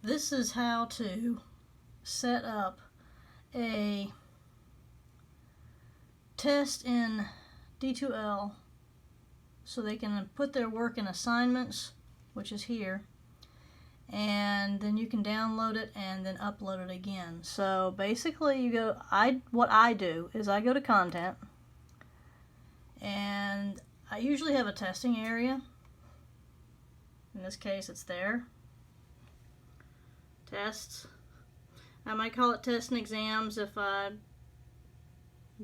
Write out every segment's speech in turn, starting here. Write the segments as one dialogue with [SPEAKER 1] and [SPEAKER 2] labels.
[SPEAKER 1] this is how to set up a test in D2L so they can put their work in assignments, which is here, and then you can download it and then upload it again. So basically you go, what I do is I go to content, and I usually have a testing area. In this case it's there. Tests. I might call it tests and exams if I'm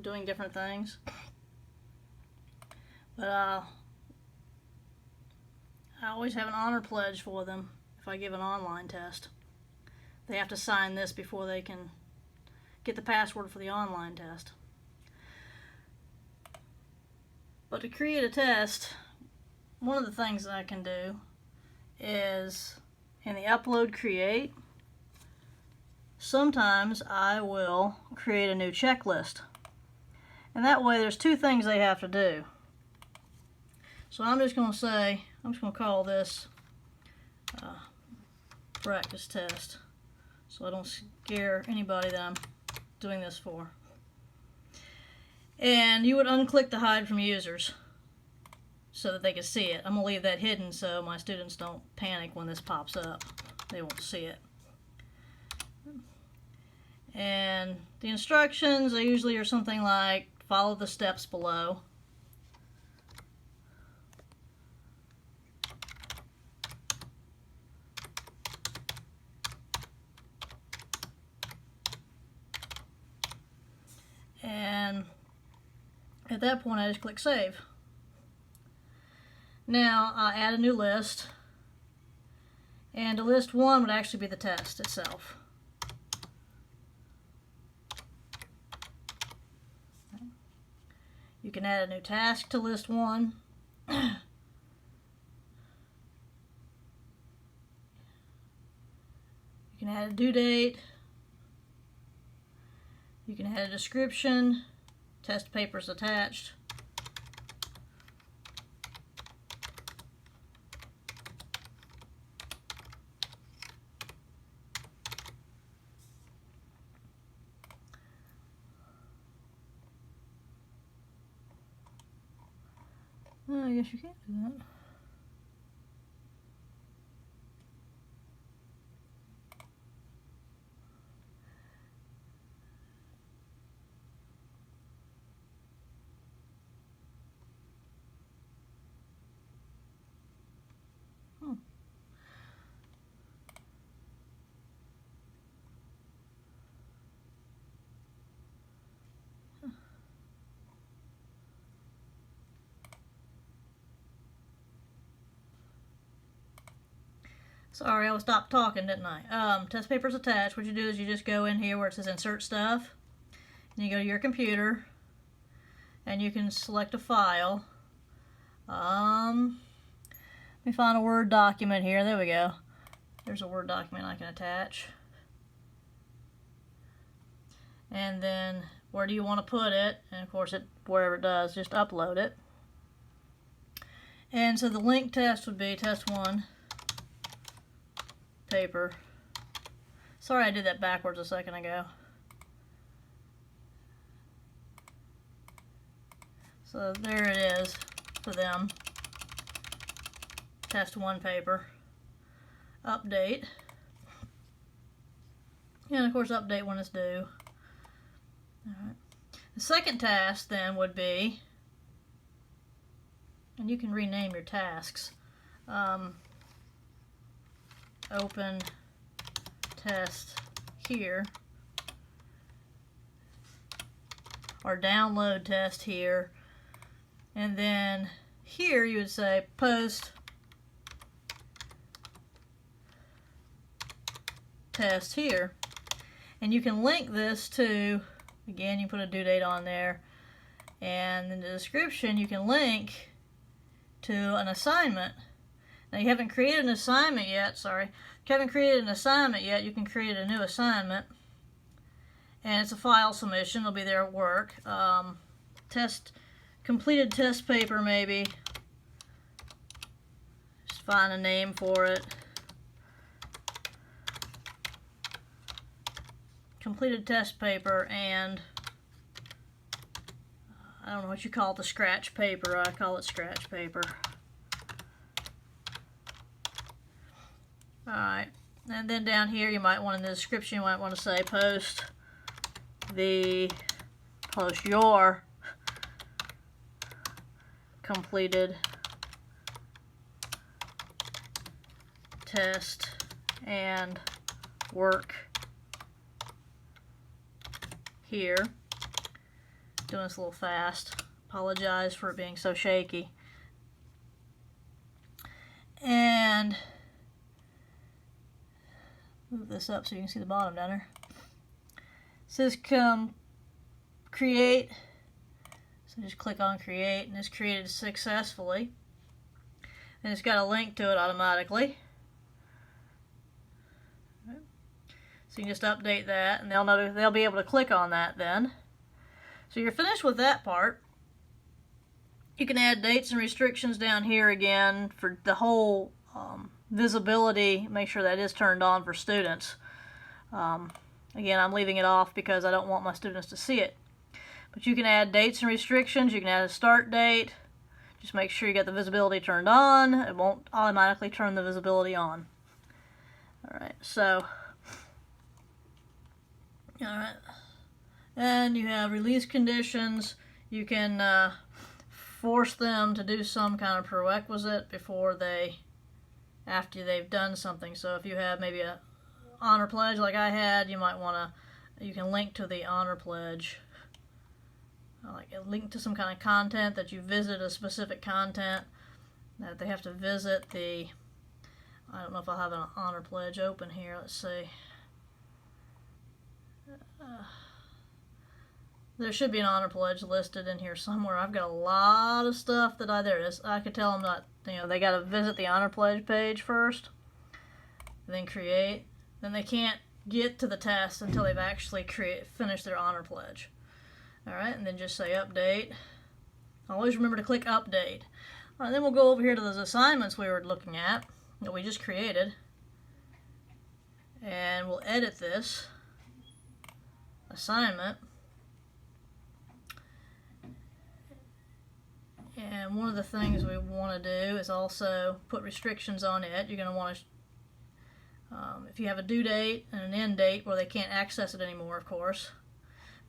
[SPEAKER 1] doing different things. But I always have an honor pledge for them if I give an online test. They have to sign this before they can get the password for the online test. But to create a test, one of the things that I can do is in the upload create, sometimes I will create a new checklist. And that way there's two things they have to do. So I'm just going to say, I'm just going to call this practice test, so I don't scare anybody that I'm doing this for. And you would unclick the hide from users so that they can see it. I'm going to leave that hidden so my students don't panic when this pops up. They won't see it. And the instructions usually are something like follow the steps below. And at that point I just click save. Now I add a new list, and the list 1 would actually be the test itself. You can add a new task to list 1. You can add a due date. You can add a description, test papers attached. Oh, I guess you can't do that. Sorry, I stopped talking, didn't I? Test papers attached. What you do is you just go in here where it says insert stuff, and you go to your computer, and you can select a file. Let me find a Word document here. There we go. There's a Word document I can attach. And then where do you want to put it? And of course, wherever it does, just upload it. And so the link test would be test 1. Paper. Sorry I did that backwards a second ago. So there it is for them. Test 1 paper. Update. And of course update when it's due. Alright. The second task then would be, and you can rename your tasks, open test here, or download test here, and then here you would say post test here, and you can link this to, again you put a due date on there, and in the description you can link to an assignment. Now you haven't created an assignment yet, sorry. If you haven't created an assignment yet, you can create a new assignment. And it's a file submission, it'll be there at work. Completed test paper maybe. Just find a name for it. completed test paper and I don't know what you call it, the scratch paper. I call it scratch paper. Alright, and then down here you might want, in the description, you might want to say post your completed test and work here. Doing this a little fast. Apologize for it being so shaky. And move this up so you can see the bottom down there. It says create. So just click on create, and it's created successfully. And it's got a link to it automatically. So you can just update that, and they'll be able to click on that then. So you're finished with that part. You can add dates and restrictions down here again for the whole visibility. Make sure that is turned on for students. Again, I'm leaving it off because I don't want my students to see it. But you can add dates and restrictions. You can add a start date. Just make sure you get the visibility turned on. It won't automatically turn the visibility on. Alright, so alright. And you have release conditions. You can force them to do some kind of prerequisite after they've done something. So if you have maybe a honor pledge like I had, you can link to the honor pledge. Like a link to some kind of content, that you visit a specific content, that they have to visit I don't know if I'll have an honor pledge open here. Let's see. There should be an honor pledge listed in here somewhere. I've got a lot of stuff there it is. I could tell them that they got to visit the honor pledge page first, then create. Then they can't get to the test until they've actually finished their honor pledge. Alright, and then just say update. Always remember to click update. Alright, then we'll go over here to those assignments we were looking at that we just created. And we'll edit this assignment. And one of the things we want to do is also put restrictions on it. You're going to want to, if you have a due date and an end date where they can't access it anymore, of course,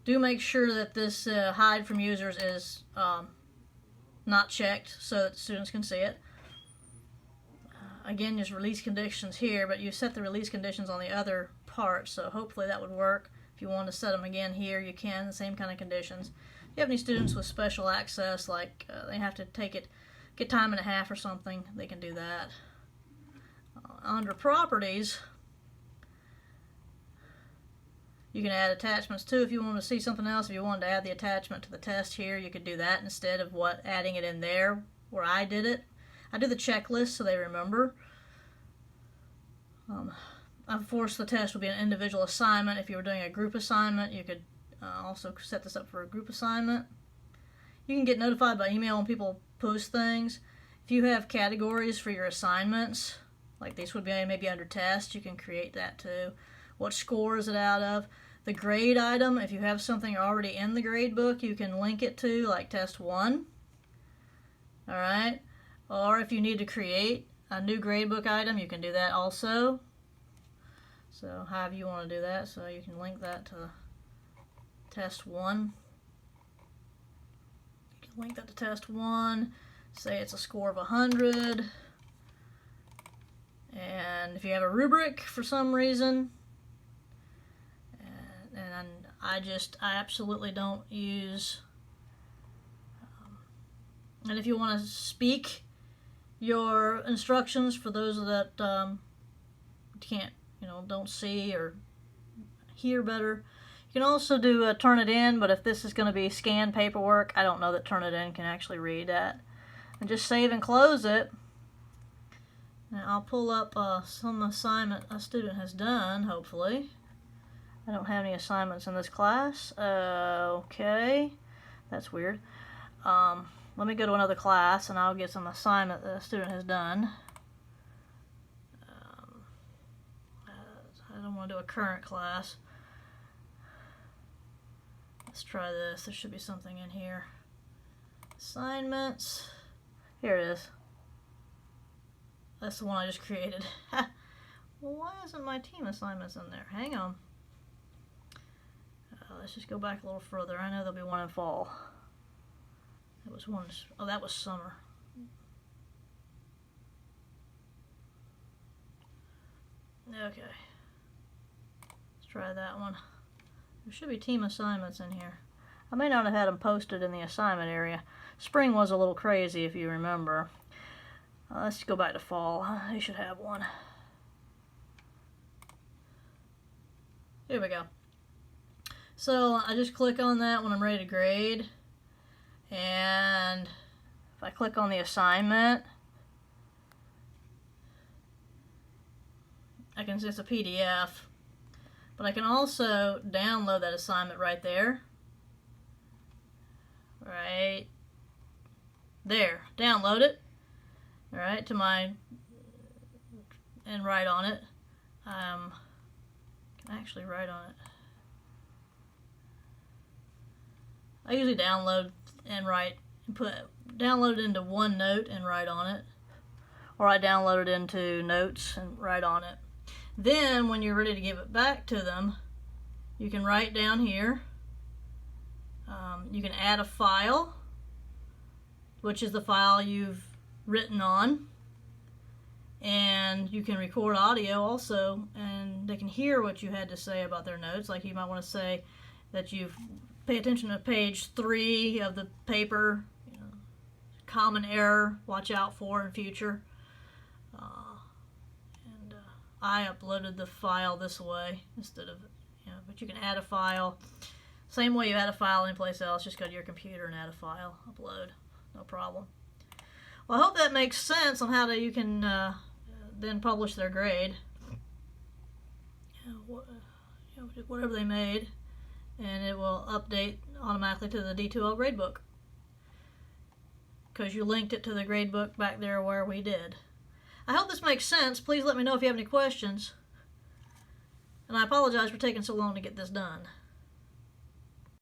[SPEAKER 1] do make sure that this hide from users is not checked so that students can see it. Again, there's release conditions here, but you set the release conditions on the other part, so hopefully that would work. If you want to set them again here, you can, the same kind of conditions. If you have any students with special access, like they have to get time and a half or something, they can do that. Under properties, you can add attachments too if you want to see something else. If you wanted to add the attachment to the test here, you could do that instead of adding it in there where I did it. I do the checklist so they remember. Of course, the test would be an individual assignment. If you were doing a group assignment, you could also set this up for a group assignment. You can get notified by email when people post things. If you have categories for your assignments, like these would be maybe under test, you can create that too. What score is it out of? The grade item, if you have something already in the grade book, you can link it to, like test 1. Alright? Or if you need to create a new gradebook item, you can do that also. So however you want to do that, so you can link that to test 1. You can link that to test 1. Say it's a score of 100. And if you have a rubric for some reason, and I absolutely don't use, and if you want to speak your instructions for those that can't, don't see or hear better, you can also do Turnitin, but if this is going to be scanned paperwork, I don't know that Turnitin can actually read that. And just save and close it. And I'll pull up some assignment a student has done, hopefully. I don't have any assignments in this class. Okay, that's weird. Let me go to another class and I'll get some assignment that a student has done. I don't want to do a current class. Let's try this. There should be something in here. Assignments. Here it is. That's the one I just created. Well, why isn't my team assignments in there? Hang on. Let's just go back a little further. I know there'll be one in fall. That was one. Oh, that was summer. Okay. Let's try that one. There should be team assignments in here. I may not have had them posted in the assignment area. Spring was a little crazy, if you remember. Let's go back to fall. They should have one. Here we go. So I just click on that when I'm ready to grade. And if I click on the assignment, I can see it's a PDF. But I can also download that assignment right there. Right there. Download it. Alright, to my, and write on it. Can actually write on it. I usually download and write, and download it into OneNote and write on it. Or I download it into Notes and write on it. Then, when you're ready to give it back to them, you can write down here. You can add a file, which is the file you've written on. And you can record audio also, and they can hear what you had to say about their notes. Like you might want to say that you've pay attention to page 3 of the paper. You know, common error, watch out for in future. I uploaded the file this way instead of, but you can add a file. Same way you add a file anyplace else, just go to your computer and add a file, upload, no problem. Well, I hope that makes sense on how you can then publish their grade. Whatever they made, and it will update automatically to the D2L gradebook because you linked it to the gradebook back there where we did. I hope this makes sense. Please let me know if you have any questions. And I apologize for taking so long to get this done.